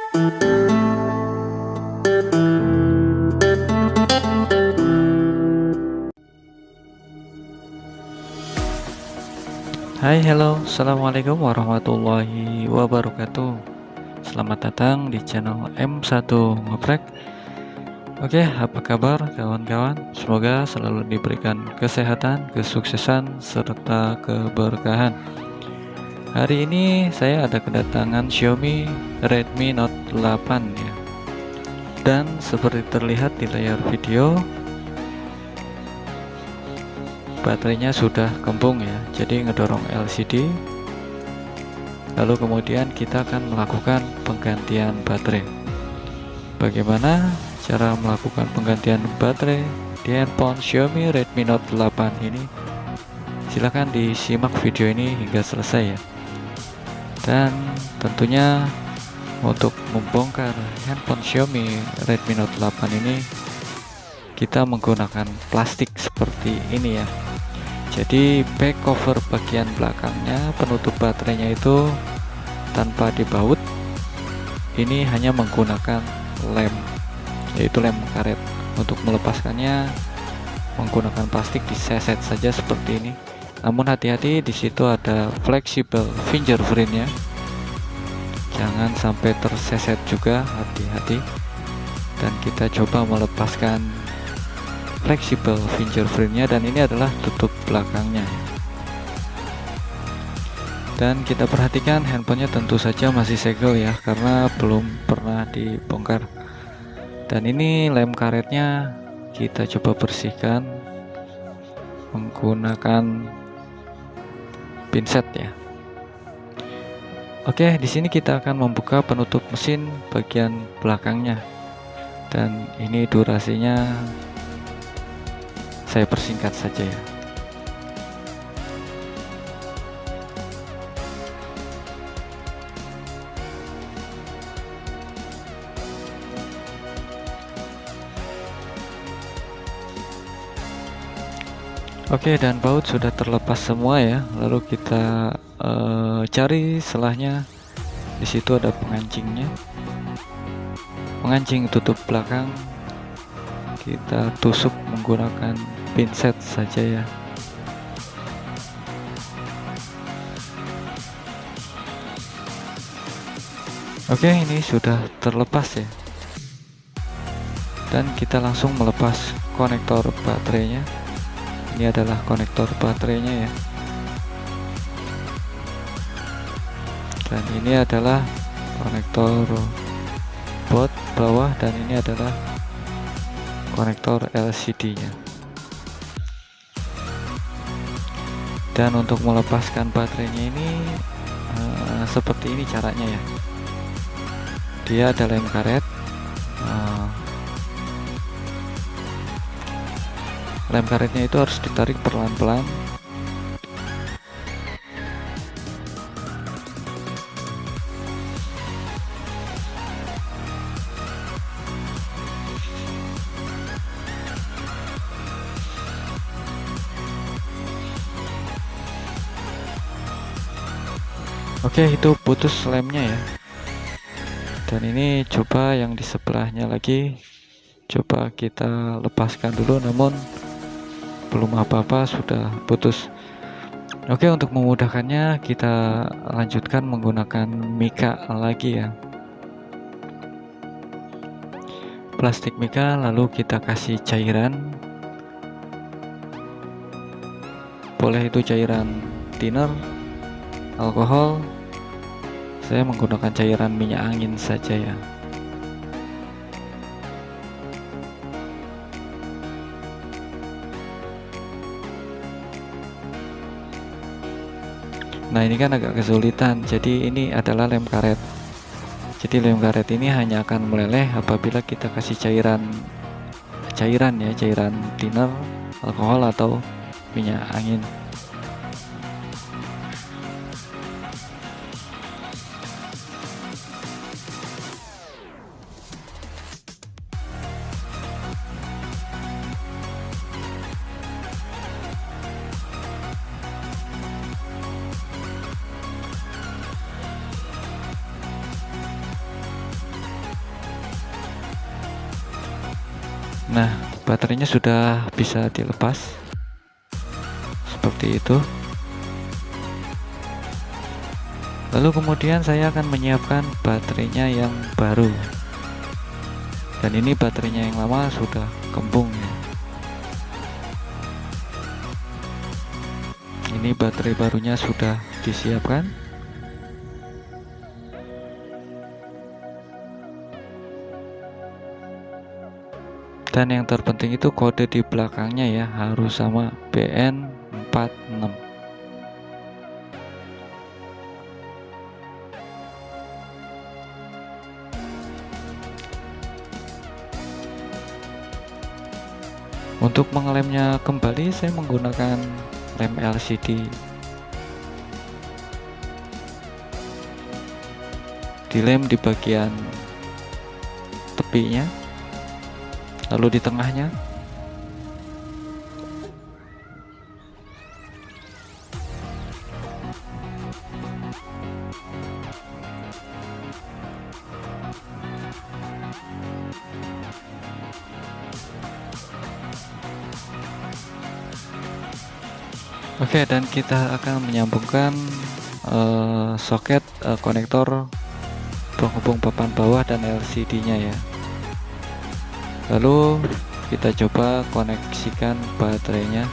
Hai, halo, assalamualaikum warahmatullahi wabarakatuh. Selamat datang di channel M1 Ngoprek. Oke, apa kabar kawan-kawan? Semoga selalu diberikan kesehatan, kesuksesan, serta keberkahan. Hari ini saya ada kedatangan Xiaomi Redmi Note 8 ya. Dan seperti terlihat di layar video, baterainya sudah kembung ya, jadi ngedorong LCD. Lalu kemudian kita akan melakukan penggantian baterai. Bagaimana cara melakukan penggantian baterai di handphone Xiaomi Redmi Note 8 ini? Silahkan disimak video ini hingga selesai ya. Dan tentunya untuk membongkar handphone Xiaomi Redmi Note 8 ini, kita menggunakan plastik seperti ini ya. Jadi back cover bagian belakangnya, penutup baterainya itu tanpa dibaut. Ini hanya menggunakan lem, yaitu lem karet. Untuk melepaskannya menggunakan plastik diseset saja seperti ini. Namun hati-hati, di situ ada flexible fingerprintnya. Jangan sampai terseset juga, hati-hati. Dan kita coba melepaskan flexible fingerprintnya, dan ini adalah tutup belakangnya. Dan kita perhatikan handphonenya tentu saja masih segel ya, karena belum pernah dibongkar. Dan ini lem karetnya kita coba bersihkan menggunakan pinset ya. Oke, di sini kita akan membuka penutup mesin bagian belakangnya. Dan ini durasinya saya persingkat saja ya. Oke, dan baut sudah terlepas semua ya. Lalu kita cari selahnya. Di situ ada pengancingnya, pengancing tutup belakang. Kita tusuk menggunakan pinset saja ya. Oke, ini sudah terlepas ya. Dan kita langsung melepas konektor baterainya. Ini adalah konektor baterainya ya. Dan ini adalah konektor baut bawah, dan ini adalah konektor LCD-nya. Dan untuk melepaskan baterainya ini seperti ini caranya ya. Dia ada lem karet. Lem karetnya itu harus ditarik pelan-pelan. Oke, itu putus lemnya ya. Dan ini coba yang di sebelahnya lagi, coba kita lepaskan dulu, namun belum apa-apa sudah putus. Oke, untuk memudahkannya kita lanjutkan menggunakan mika lagi ya. Plastik mika, lalu kita kasih cairan. Boleh itu cairan thinner, alkohol. Saya menggunakan cairan minyak angin saja ya. Nah, ini kan agak kesulitan. Jadi ini adalah lem karet. Jadi lem karet ini hanya akan meleleh apabila kita kasih cairan ya, cairan thinner, alkohol atau minyak angin. Nah, baterainya sudah bisa dilepas seperti itu. Lalu kemudian saya akan menyiapkan baterainya yang baru, dan ini baterainya yang lama sudah kembung ya. Ini baterai barunya sudah disiapkan. Dan yang terpenting itu kode di belakangnya ya, harus sama BN46. Untuk mengelemnya kembali saya menggunakan lem LCD. Dilem di bagian tepinya, lalu di tengahnya. Oke, dan kita akan menyambungkan soket konektor penghubung papan bawah dan LCD-nya ya. Lalu kita coba koneksikan baterainya.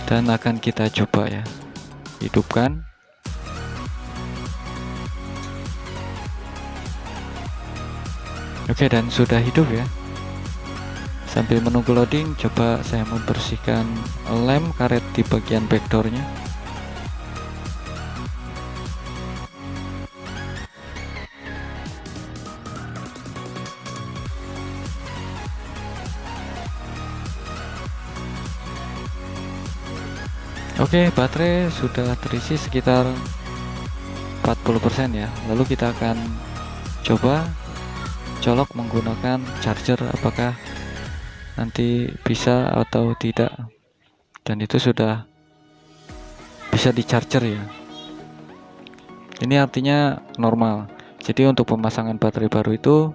Dan akan kita coba ya, hidupkan. Oke, dan sudah hidup ya. Sambil menunggu loading, coba saya membersihkan lem karet di bagian backdoornya. Oke, baterai sudah terisi sekitar 40% ya. Lalu kita akan coba colok menggunakan charger, apakah nanti bisa atau tidak. Dan itu sudah bisa di charger ya. Ini artinya normal. Jadi untuk pemasangan baterai baru itu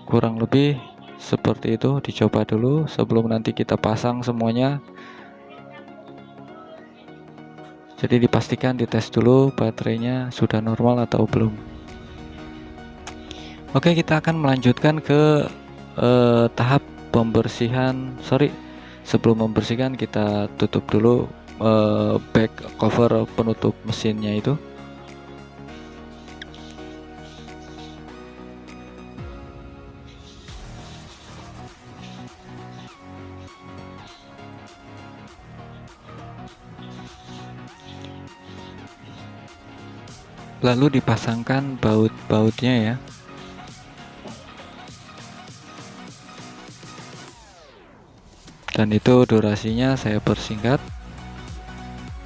kurang lebih seperti itu. Dicoba dulu sebelum nanti kita pasang semuanya. Jadi dipastikan dites dulu baterainya sudah normal atau belum. Oke, kita akan melanjutkan ke tahap pembersihan. Sebelum membersihkan kita tutup dulu back cover penutup mesinnya itu. Lalu dipasangkan baut-bautnya ya. Dan itu durasinya saya persingkat.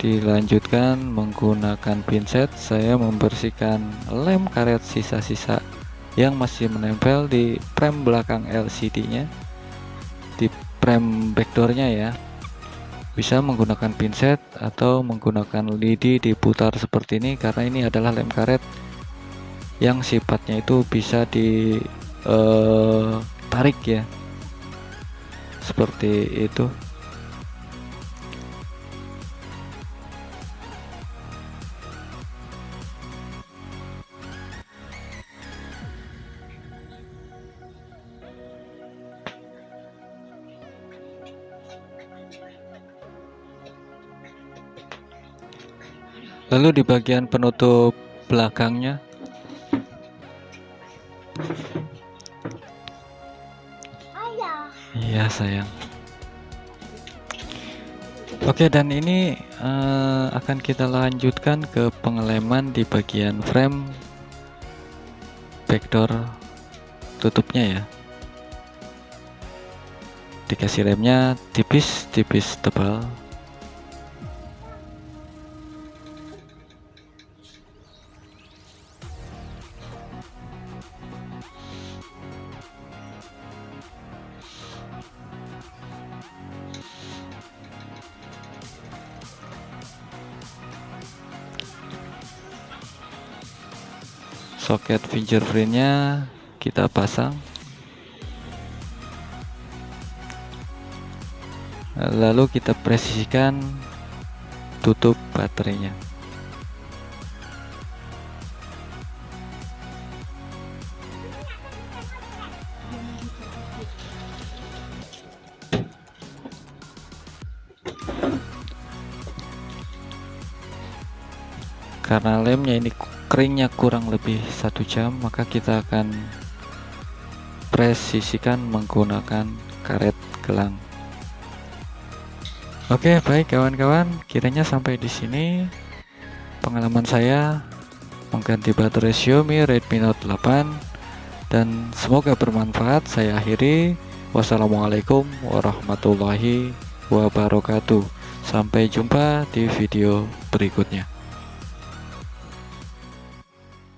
Dilanjutkan menggunakan pinset, saya membersihkan lem karet sisa-sisa yang masih menempel di frame belakang LCD-nya, di frame backdoornya ya. Bisa menggunakan pinset atau menggunakan lidi diputar seperti ini, karena ini adalah lem karet yang sifatnya itu bisa ditarik ya, seperti itu. Lalu di bagian penutup belakangnya, iya sayang. Oke, dan ini akan kita lanjutkan ke pengeleman di bagian frame backdoor tutupnya ya. Dikasih lemnya tipis-tipis tebal. soket fingerprintnya kita pasang, lalu kita presisikan tutup baterainya. Karena lemnya ini keringnya kurang lebih 1 jam, maka kita akan presisikan menggunakan karet gelang. Oke, baik kawan-kawan, kiranya sampai di sini pengalaman saya mengganti baterai Xiaomi Redmi Note 8, dan semoga bermanfaat. Saya akhiri. Wassalamualaikum warahmatullahi wabarakatuh. Sampai jumpa di video berikutnya.